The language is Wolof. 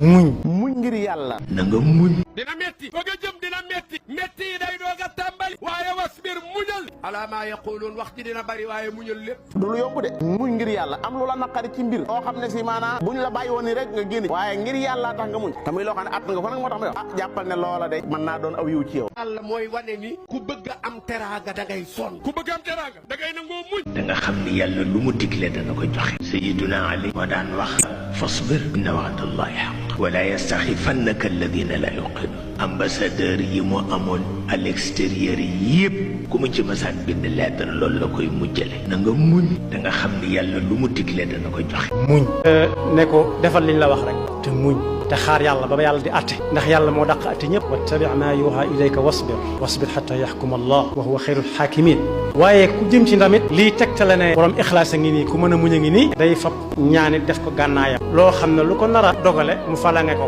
muñal muñ ngir yàlla na nga muñ dina metti bëgg a jëm dina metti metti yi day doog a tàmbali waaye wasbir muñal ala maa yaquluun wax ci dina bari waaye muñal lépp du lu yomb de muñ ngir yàlla am lu la naqari ci mbir oo xam ne si maanaam buñ la bàyyi woon ni rek nga génn waaye ngir yàlla tax nga muñ te muy loo xam ne at nga ko nag moo tax ma yow jàppal ne loola de mën naa doon aw yiw ci yow yàlla mooy wane ni ku bëgg a am teraanga da ngay sonn ku bëgg am teraanga da ngay nangoo muñ da nga xam ni yàlla lu mu digle dana ko joxe sayiduna ali moo daan wax fasbir inna wa'dallahi haqq wala yastaxifannaka alladina la yuqinun ambassadeur yi mu amoon à l'extérieur yëpp ku mu ci masaan bind lettre loolu la koy mujjale na nga muñ da nga xam ni yàlla lu mu digle dana ko joxe muñ ne ko defal liñ la wax rek te muñ te xaar yàlla ba yàlla di atte ndax yàlla moo dàq atte ñëpp wattabi ma yuha ilayka wasbir xata yaxkum allah wa huwa xayrul xaakimin waaye ku jëm ci ndamit lii tegtale ne borom ixlaas a ngi nii ku mën a muñ a ngi nii day fab ñaanit def ko gànnaayam loo xam ne lu ko nar a dogale mu falange ko